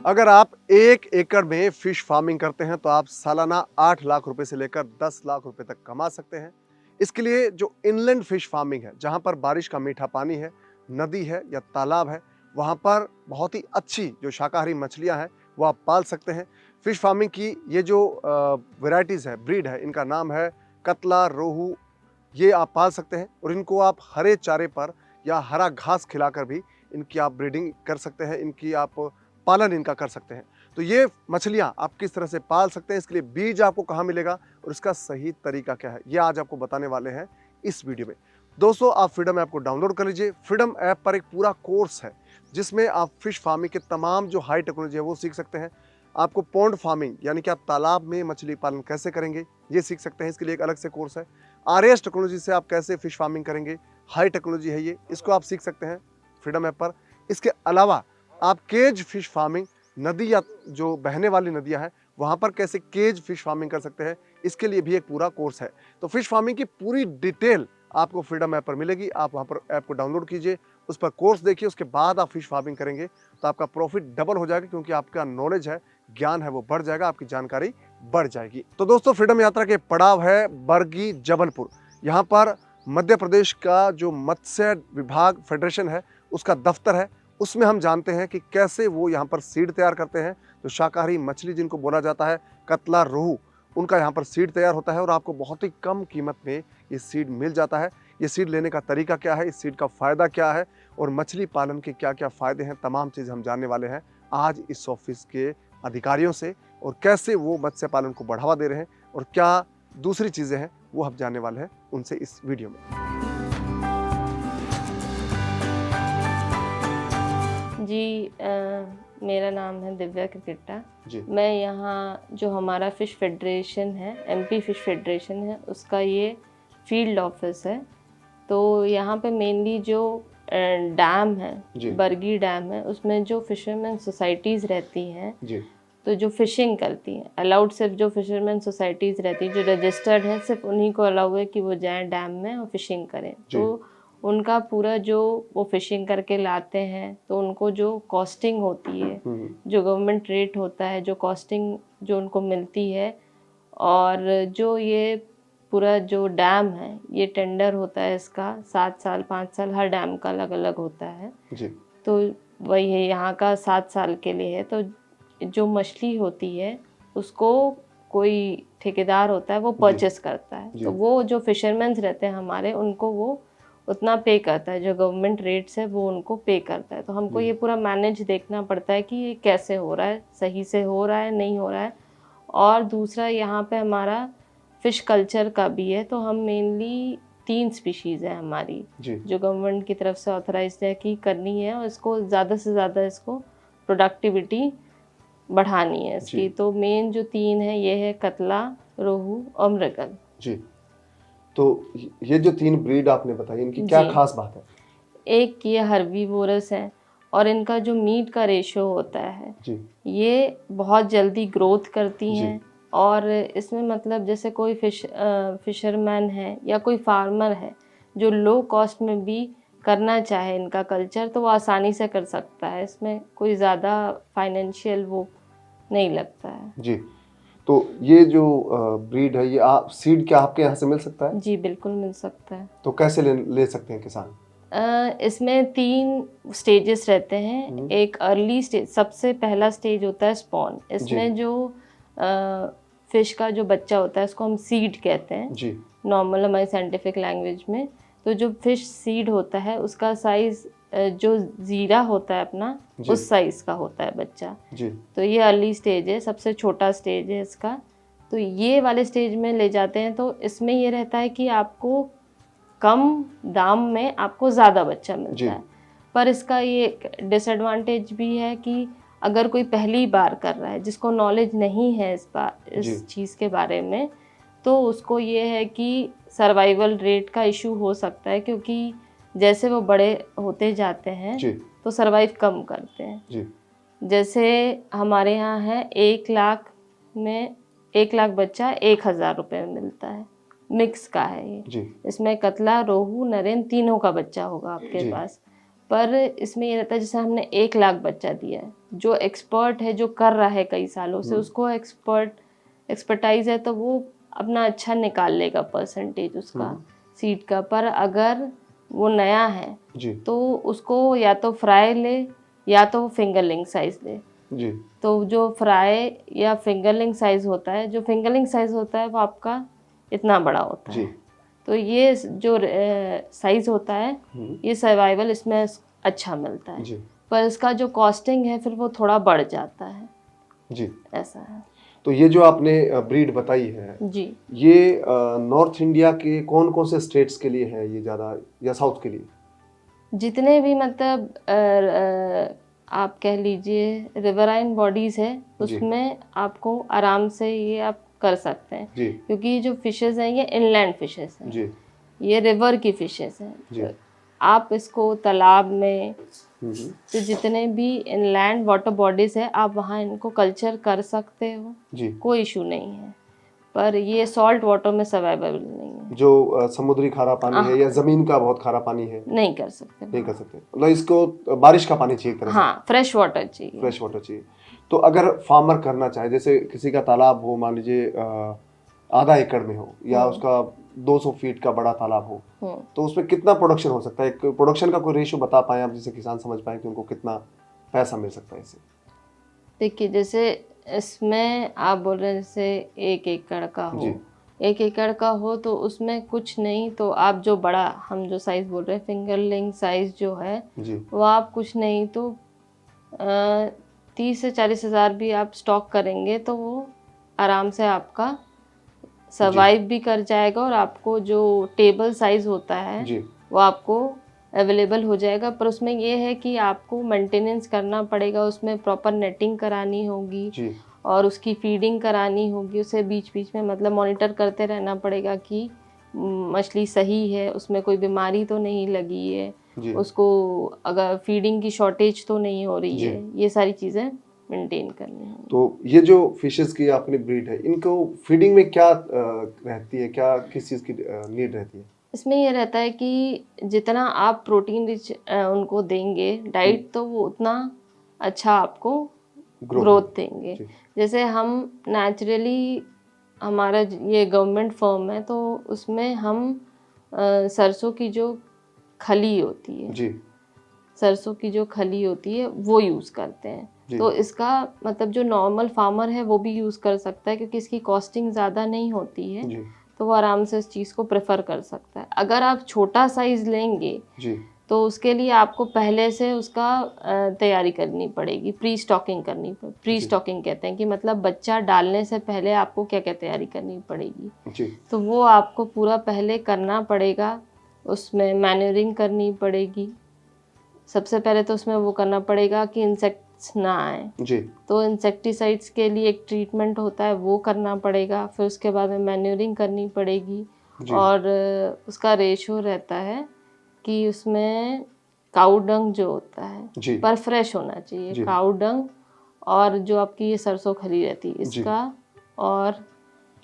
अगर आप 1 एकड़ में फिश फार्मिंग करते हैं तो आप सालाना 8 लाख रुपए से लेकर 10 लाख रुपए तक कमा सकते हैं। इसके लिए जो इनलैंड फिश फार्मिंग है, जहां पर बारिश का मीठा पानी है, नदी है या तालाब है, वहां पर बहुत ही अच्छी जो शाकाहारी मछलियां हैं वो आप पाल सकते हैं। फिश फार्मिंग की ये जो वेराइटीज़ है, ब्रीड है, इनका नाम है कतला, रोहू। ये आप पाल सकते हैं और इनको आप हरे चारे पर या हरा घास खिलाकर भी इनकी आप ब्रीडिंग कर सकते हैं, इनकी आप पालन इनका कर सकते हैं। तो ये मछलियाँ आप किस तरह से पाल सकते हैं, इसके लिए बीज आपको कहाँ मिलेगा और इसका सही तरीका क्या है, ये आज आपको बताने वाले हैं इस वीडियो में। दोस्तों, आप फ्रीडम ऐप को डाउनलोड कर लीजिए। फ्रीडम ऐप पर एक पूरा कोर्स है जिसमें आप फिश फार्मिंग के तमाम जो हाई टेक्नोलॉजी है वो सीख सकते हैं। आपको पॉन्ड फार्मिंग यानी कि आप तालाब में मछली पालन कैसे करेंगे ये सीख सकते हैं, इसके लिए एक अलग से कोर्स है। आरएस टेक्नोलॉजी से आप कैसे फिश फार्मिंग करेंगे, हाई टेक्नोलॉजी है ये, इसको आप सीख सकते हैं फ्रीडम ऐप पर। इसके अलावा आप केज फिश फार्मिंग, नदी या जो बहने वाली नदियां हैं वहां पर कैसे केज फिश फार्मिंग कर सकते हैं, इसके लिए भी एक पूरा कोर्स है। तो फिश फार्मिंग की पूरी डिटेल आपको फ्रीडम ऐप पर मिलेगी। आप वहां पर ऐप को डाउनलोड कीजिए, उस पर कोर्स देखिए, उसके बाद आप फिश फार्मिंग करेंगे तो आपका प्रॉफिट डबल हो जाएगा, क्योंकि आपका नॉलेज है, ज्ञान है, वो बढ़ जाएगा, आपकी जानकारी बढ़ जाएगी। तो दोस्तों, फ्रीडम यात्रा के पड़ाव है बरगी जबलपुर। यहाँ पर मध्य प्रदेश का जो मत्स्य विभाग फेडरेशन है उसका दफ्तर है। उसमें हम जानते हैं कि कैसे वो यहाँ पर सीड तैयार करते हैं। जो शाकाहारी मछली जिनको बोला जाता है कतला, रोहू, उनका यहाँ पर सीड तैयार होता है और आपको बहुत ही कम कीमत में ये सीड मिल जाता है। ये सीड लेने का तरीका क्या है, इस सीड का फ़ायदा क्या है और मछली पालन के क्या क्या फ़ायदे हैं, तमाम चीज़ हम जानने वाले हैं आज इस ऑफिस के अधिकारियों से। और कैसे वो मत्स्य पालन को बढ़ावा दे रहे हैं और क्या दूसरी चीज़ें हैं वो हम जानने वाले हैं उनसे इस वीडियो में। जी मेरा नाम है दिव्या क्रिकेटा जी। मैं यहाँ जो हमारा फ़िश फेडरेशन है, एमपी फ़िश फेडरेशन है, उसका ये फील्ड ऑफिस है। तो यहाँ पे मेनली जो डैम है, बरगी डैम है, उसमें जो फिशरमैन सोसाइटीज़ रहती हैं जी। तो जो फ़िशिंग करती हैं, अलाउड सिर्फ जो फिशरमैन सोसाइटीज़ रहती हैं जो रजिस्टर्ड है, सिर्फ उन्हीं को अलाउ है कि वो जाएँ डैम में और फ़िशिंग करें। तो उनका पूरा जो वो फिशिंग करके लाते हैं तो उनको जो कॉस्टिंग होती है, जो गवर्नमेंट रेट होता है, जो कॉस्टिंग जो उनको मिलती है, और जो ये पूरा जो डैम है ये टेंडर होता है इसका 7 साल 5 साल, हर डैम का अलग अलग होता है जी। तो वही है, यहाँ का 7 साल के लिए है। तो जो मछली होती है उसको कोई ठेकेदार होता है वो परचेस करता है, तो वो जो फिशरमैन्स रहते हैं हमारे, उनको वो उतना पे करता है, जो गवर्नमेंट रेट्स है वो उनको पे करता है। तो हमको ये पूरा मैनेज देखना पड़ता है कि ये कैसे हो रहा है, सही से हो रहा है, नहीं हो रहा है। और दूसरा यहाँ पे हमारा फ़िश कल्चर का भी है। तो हम मेनली 3 स्पीशीज़ है हमारी जो गवर्नमेंट की तरफ से ऑथराइज्ड है कि करनी है, और इसको ज़्यादा से ज़्यादा इसको प्रोडक्टिविटी बढ़ानी है इसकी। तो मेन जो 3 है ये है कतला, रोहू और मृगल जी। तो ये जो 3 ब्रीड आपने बताई, इनकी क्या खास बात है? एक ये हर्बीवोरस है और इनका जो मीट का रेशियो होता है जी, ये बहुत जल्दी ग्रोथ करती हैं। और इसमें मतलब जैसे कोई फिशरमैन है या कोई फार्मर है जो लो कॉस्ट में भी करना चाहे इनका कल्चर, तो वो आसानी से कर सकता है। इसमें कोई ज़्यादा फाइनेंशियल वो नहीं लगता है जी। तो ये जो ब्रीड है, ये आप सीड क्या आपके यहाँ से मिल सकता है? जी बिल्कुल मिल सकता है। तो कैसे ले सकते हैं किसान? इसमें 3 स्टेजेस रहते हैं। एक अर्ली स्टेज, सबसे पहला स्टेज होता है स्पॉन। इसमें जो फिश का जो बच्चा होता है उसको हम सीड कहते हैं जी, नॉर्मल हमारी साइंटिफिक लैंग्वेज में। तो जो फिश सीड होता है उसका साइज जो जीरा होता है अपना, उस साइज का होता है बच्चा जी। तो ये अर्ली स्टेज है, सबसे छोटा स्टेज है इसका। तो ये वाले स्टेज में ले जाते हैं तो इसमें ये रहता है कि आपको कम दाम में आपको ज़्यादा बच्चा मिलता है। पर इसका ये डिसएडवांटेज भी है कि अगर कोई पहली बार कर रहा है, जिसको नॉलेज नहीं है इस चीज़ के बारे में, तो उसको ये है कि सर्वाइवल रेट का इशू हो सकता है, क्योंकि जैसे वो बड़े होते जाते हैं तो सर्वाइव कम करते हैं। जैसे हमारे यहाँ है 1 लाख में 1 लाख बच्चा 1000 रुपये में मिलता है, मिक्स का है ये। इसमें कतला, रोहू, नरेन तीनों का बच्चा होगा आपके पास। पर इसमें ये रहता है जैसे हमने 1 लाख बच्चा दिया है, जो एक्सपर्ट है, जो कर रहा है कई सालों से, उसको एक्सपर्टाइज है, तो वो अपना अच्छा निकाल लेगा परसेंटेज उसका सीड का। पर अगर वो नया है जी तो उसको या तो फ्राई ले या तो फिंगरलिंग साइज ले। जी तो जो फ्राई या फिंगरलिंग साइज होता है, जो फिंगरलिंग साइज होता है वो आपका इतना बड़ा होता जी है। तो ये जो साइज होता है, ये सर्वाइवल इसमें अच्छा मिलता है। जी पर इसका जो कॉस्टिंग है फिर वो थोड़ा बढ़ जाता है, जी। ऐसा है। तो ये जो आपने ब्रीड बताई है, जी, ये नॉर्थ इंडिया के कौन कौन से स्टेट्स के लिए है ये ज़्यादा, या साउथ के लिए? जितने भी मतलब आप कह लीजिए रिवराइन बॉडीज है, उसमें आपको आराम से ये आप कर सकते हैं, जी क्योंकि ये जो फिशेस हैं ये इनलैंड फिशेस हैं, जी ये रिवर की फिशेस हैं। जी। तो आप इसको तालाब में, हम्म, तो जितने भी इनलैंड वाटर बॉडीज है आप वहाँ इनको कल्चर कर सकते हो, जी। कोई इशू नहीं है। पर ये सॉल्ट वाटर में सर्वाइवेबल नहीं है, जो समुद्री खारा पानी है या जमीन का बहुत खारा पानी है, नहीं कर सकते। नहीं कर सकते, मतलब इसको बारिश का पानी चाहिए एक तरह से, हाँ, फ्रेश वाटर चाहिए। फ्रेश वाटर चाहिए। तो अगर फार्मर करना चाहे, जैसे किसी का तालाब हो, मान लीजिए आधा एकड़ में हो, या उसका 200 फीट का बड़ा तालाब हो, तो उसमें कितना प्रोडक्शन हो सकता है? एक प्रोडक्शन का कोई रेशियो बता पाए आप, जिससे किसान समझ पाए कि उनको कितना पैसा मिल सकता है इससे? देखिए, जैसे इसमें आप बोल रहे हैं जैसे 1 एकड़ का हो, 1 एकड़ का हो तो उसमें कुछ नहीं, तो आप जो बड़ा हम जो साइज बोल रहे हैं फिंगरलिंग साइज जो है जी वो आप कुछ नहीं तो 30 से 40 हज़ार भी आप स्टॉक करेंगे तो वो आराम से आपका सर्वाइव भी कर जाएगा, और आपको जो टेबल साइज होता है जी वो आपको अवेलेबल हो जाएगा। पर उसमें ये है कि आपको मेंटेनेंस करना पड़ेगा, उसमें प्रॉपर नेटिंग करानी होगी जी और उसकी फीडिंग करानी होगी, उसे बीच बीच में मतलब मॉनिटर करते रहना पड़ेगा कि मछली सही है, उसमें कोई बीमारी तो नहीं लगी है, जी उसको अगर फीडिंग की शॉर्टेज तो नहीं हो रही जी। है, ये सारी चीज़ें मेंटेन करनी होंगी। तो ये जो फिशेस की आपने ब्रीड है, इनको फीडिंग में क्या रहती है, क्या किस चीज़ की नीड रहती है? इसमें ये रहता है कि जितना आप प्रोटीन रिच उनको देंगे डाइट, तो वो उतना अच्छा आपको ग्रोथ देंगे। जैसे हम नेचुरली, हमारा ये गवर्नमेंट फर्म है तो उसमें हम सरसों की जो खली होती है, जी सरसों की जो खली होती है वो यूज़ करते हैं। तो इसका मतलब जो नॉर्मल फार्मर है वो भी यूज़ कर सकता है, क्योंकि इसकी कॉस्टिंग ज़्यादा नहीं होती है, जी तो वो आराम से इस चीज़ को प्रेफर कर सकता है। अगर आप छोटा साइज़ लेंगे जी तो उसके लिए आपको पहले से उसका तैयारी करनी पड़ेगी, प्री स्टॉकिंग करनी पड़ेगी। प्री स्टॉकिंग कहते हैं कि मतलब बच्चा डालने से पहले आपको क्या क्या तैयारी करनी पड़ेगी, जी तो वो आपको पूरा पहले करना पड़ेगा। उसमें मैन्योरिंग करनी पड़ेगी, सबसे पहले तो उसमें वो करना पड़ेगा कि इंसेक्ट्स ना आए, जी तो इंसेक्टिसाइड्स के लिए एक ट्रीटमेंट होता है वो करना पड़ेगा। फिर उसके बाद में मैन्योरिंग करनी पड़ेगी, और उसका रेशो रहता है कि उसमें काऊ डंग जो होता है पर फ्रेश होना चाहिए, काऊ डंग, और जो आपकी ये सरसों खली रहती है इसका, और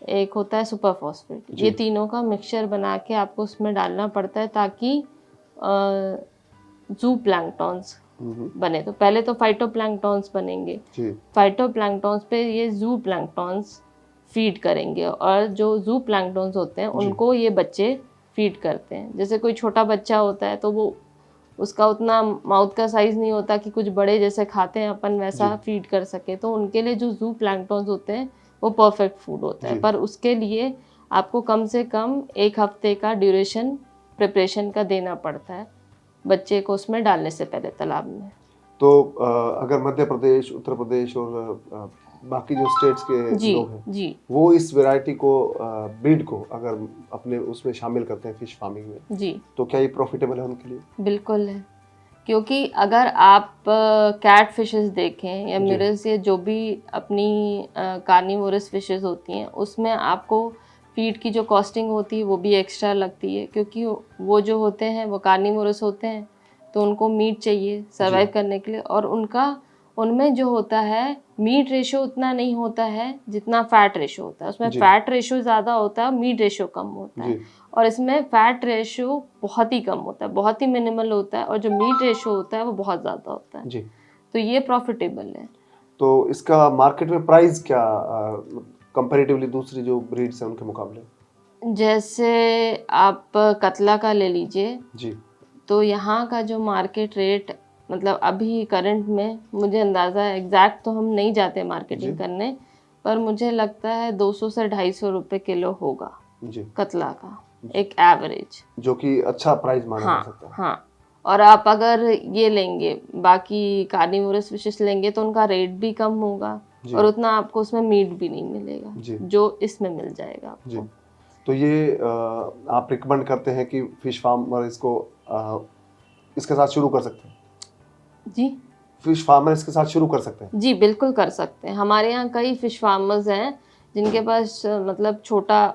एक होता है सुपर फॉस्फेट, ये तीनों का मिक्सचर बना के आपको उसमें डालना पड़ता है ताकि जू प्लैंक्टॉन्स बने। तो पहले तो फाइटोप्लैंक्टॉन्स बनेंगे, फाइटोप्लैंक्टॉन्स पे ये जू प्लैंक्टॉन्स फीड करेंगे, और जो जू प्लैंक्टॉन्स होते हैं उनको ये बच्चे फीड करते हैं। जैसे कोई छोटा बच्चा होता है तो वो उसका उतना माउथ का साइज नहीं होता कि कुछ बड़े जैसे खाते हैं अपन वैसा फीड कर सके, तो उनके लिए जो जू प्लैंक्टॉन्स होते हैं वो परफेक्ट फूड होता है। पर उसके लिए आपको कम से कम 1 हफ्ते का ड्यूरेशन प्रिपरेशन का देना पड़ता है बच्चे को उसमें डालने से पहले तालाब में। तो अगर मध्य प्रदेश, उत्तर प्रदेश और बाकी जो स्टेट्स के लोग हैं, वो इस वैरायटी को, ब्रीड को अगर अपने उसमें शामिल करते हैं फिश फार्मिंग में, तो क्या ये प्रॉफिटेबल है उनके लिए? बिल्कुल है, क्योंकि अगर आप कैट फिशेस देखें या मिरस, ये जो भी अपनी कार्निवोरस फिशेस होती हैं, उसमें आपको फीड की जो कॉस्टिंग होती है वो भी एक्स्ट्रा लगती है, क्योंकि वो जो होते हैं वो कार्निवोरस होते हैं, तो उनको मीट चाहिए सर्वाइव करने के लिए, और उनमें जो होता है मीट रेशो उतना नहीं होता है जितना फैट रेशो होता है, उसमें जी। फैट रेशो ज़्यादा होता है, मीट रेशो कम होता है। जी। और इसमें फैट रेशो बहुत ही कम होता है, बहुत ही मिनिमल होता है, और जो मीट रेशो होता है वो बहुत ज़्यादा होता है। जी। तो ये प्रॉफिटेबल है। तो इसका मार्केट में प्राइस क्या कंपैरेटिवली दूसरी जो ब्रीड्स हैं उनके मुकाबले? जैसे आप कतला का ले लीजिए, जी। तो यहाँ का जो मार्केट रेट, मतलब अभी करंट में मुझे अंदाज़ा है, एग्जैक्ट तो हम नहीं जाते मार्केटिंग जी। करने, पर मुझे लगता है 200 से 250 रुपए किलो होगा जी। कतला का, एक एवरेज। जो कि अच्छा प्राइस माना जा सकता है। हाँ। और आप अगर ये लेंगे, बाकी कार्निवोरस फिशेस लेंगे, तो उनका रेट भी कम होगा जी। और उतना आपको उसमें मीट भी नहीं मिलेगा जी। जो इसमें मिल जाएगा आपको। जी। तो ये आप रिकमेंड करते हैं कि फिश फार्मर इसको इसके साथ शुरू कर सकते हैं? जी। फिश फार्मर इसके साथ शुरू कर सकते हैं? जी बिल्कुल कर सकते हैं। हमारे यहाँ कई फिश फार्मर्स हैं जिनके पास मतलब छोटा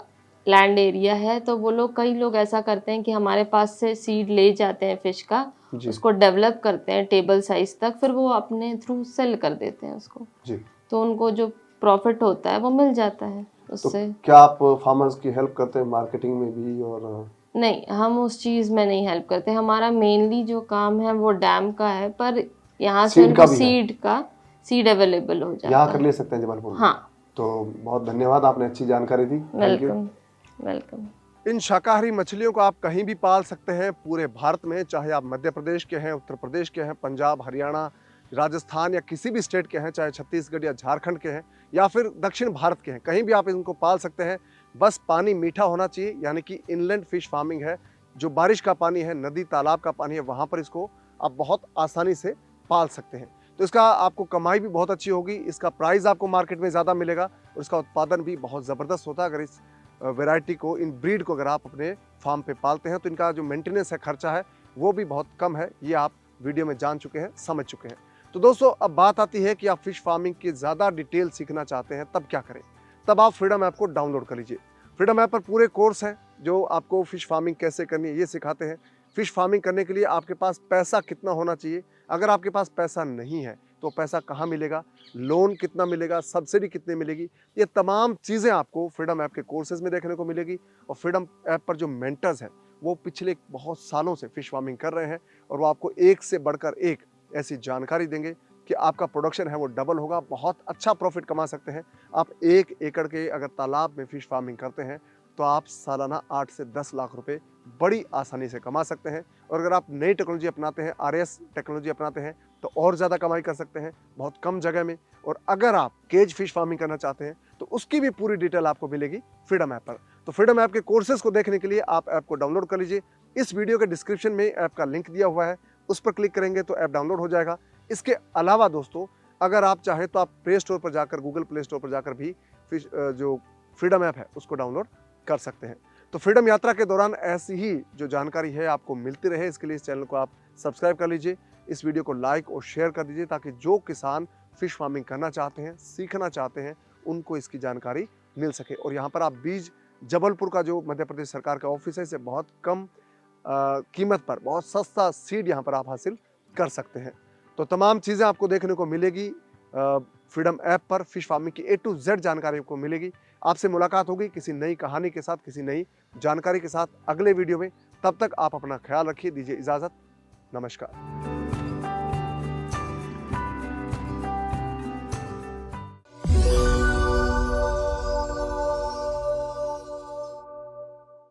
लैंड एरिया है, तो वो लोग, कई लोग ऐसा करते हैं कि हमारे पास से सीड ले जाते हैं फिश का, जी। उसको डेवलप करते हैं टेबल साइज तक, फिर वो अपने थ्रू सेल कर देते हैं उसको। जी। तो उनको जो प्रॉफिट होता है वो मिल जाता है तो उससे। क्या आप फार्मर्स की हेल्प करते हैं मार्केटिंग में भी? और नहीं, हम उस चीज़ में नहीं हेल्प करते। हमारा मेनली जो काम है वो डैम का है, पर यहाँ से सीड उनको का भी है? सीड अवेलेबल हो जाता यहाँ है। कर ले सकते हैं जबलपुर में? हाँ। तो बहुत धन्यवाद, आपने अच्छी जानकारी दी। Thank you. वेलकम। वेलकम। इन शाकाहारी मछलियों को आप कहीं भी पाल सकते हैं पूरे भारत में, चाहे आप मध्य प्रदेश के हैं, उत्तर प्रदेश के हैं, पंजाब, हरियाणा, राजस्थान या किसी भी स्टेट के हैं, चाहे छत्तीसगढ़ या झारखंड के हैं या फिर दक्षिण भारत के हैं, कहीं भी आप इनको पाल सकते हैं। बस पानी मीठा होना चाहिए, यानी कि इनलैंड फिश फार्मिंग है। जो बारिश का पानी है, नदी तालाब का पानी है, वहाँ पर इसको आप बहुत आसानी से पाल सकते हैं। तो इसका आपको कमाई भी बहुत अच्छी होगी, इसका प्राइस आपको मार्केट में ज़्यादा मिलेगा और इसका उत्पादन भी बहुत ज़बरदस्त होता है। अगर इस वैरायटी को, इन ब्रीड को अगर आप अपने फार्म पे पालते हैं तो इनका जो मेंटेनेंस है, खर्चा है, वो भी बहुत कम है। ये आप वीडियो में जान चुके हैं, समझ चुके हैं। तो दोस्तों, अब बात आती है कि आप फिश फार्मिंग की ज़्यादा डिटेल सीखना चाहते हैं, तब क्या करें? तब आप फ्रीडम ऐप को डाउनलोड कर लीजिए। फ्रीडम ऐप पर पूरे कोर्स हैं जो आपको फिश फार्मिंग कैसे करनी है ये सिखाते हैं। फिश फार्मिंग करने के लिए आपके पास पैसा कितना होना चाहिए, अगर आपके पास पैसा नहीं है तो पैसा कहाँ मिलेगा, लोन कितना मिलेगा, सब्सिडी कितनी मिलेगी, ये तमाम चीज़ें आपको फ्रीडम ऐप के कोर्सेज में देखने को मिलेगी। और फ्रीडम ऐप पर जो मेंटर्स हैं वो पिछले बहुत सालों से फिश फार्मिंग कर रहे हैं और वो आपको एक से बढ़कर एक ऐसी जानकारी देंगे कि आपका प्रोडक्शन है वो डबल होगा, बहुत अच्छा प्रॉफिट कमा सकते हैं। आप 1 एकड़ के अगर तालाब में फिश फार्मिंग करते हैं तो आप सालाना 8 से 10 लाख रुपए बड़ी आसानी से कमा सकते हैं। और अगर आप नई टेक्नोलॉजी अपनाते हैं, RS टेक्नोलॉजी अपनाते हैं, तो और ज़्यादा कमाई कर सकते हैं बहुत कम जगह में। और अगर आप केज फिश फार्मिंग करना चाहते हैं तो उसकी भी पूरी डिटेल आपको मिलेगी फ्रीडम ऐप पर। तो फ्रीडम ऐप के कोर्सेज को देखने के लिए आप ऐप को डाउनलोड कर लीजिए। इस वीडियो के डिस्क्रिप्शन में ऐप का लिंक दिया हुआ है, उस पर क्लिक करेंगे तो ऐप डाउनलोड हो जाएगा। इसके अलावा दोस्तों, अगर आप चाहें तो आप प्ले स्टोर पर जाकर, गूगल प्ले स्टोर पर जाकर भी जो फ्रीडम ऐप है उसको डाउनलोड कर सकते हैं। तो फ्रीडम यात्रा के दौरान ऐसी ही जो जानकारी है आपको मिलती रहे, इसके लिए इस चैनल को आप सब्सक्राइब कर लीजिए, इस वीडियो को लाइक और शेयर कर दीजिए, ताकि जो किसान फिश फार्मिंग करना चाहते हैं, सीखना चाहते हैं, उनको इसकी जानकारी मिल सके। और यहाँ पर आप बीज जबलपुर का जो मध्य प्रदेश सरकार का ऑफिस है, इसे बहुत कम कीमत पर बहुत सस्ता सीड यहाँ पर आप हासिल कर सकते हैं। तो तमाम चीज़ें आपको देखने को मिलेगी फ्रीडम ऐप पर। फिश फार्मिंग की A to Z जानकारी आपको मिलेगी। आपसे मुलाकात होगी किसी नई कहानी के साथ, किसी नई जानकारी के साथ अगले वीडियो में। तब तक आप अपना ख्याल रखिए, दीजिए इजाज़त। नमस्कार।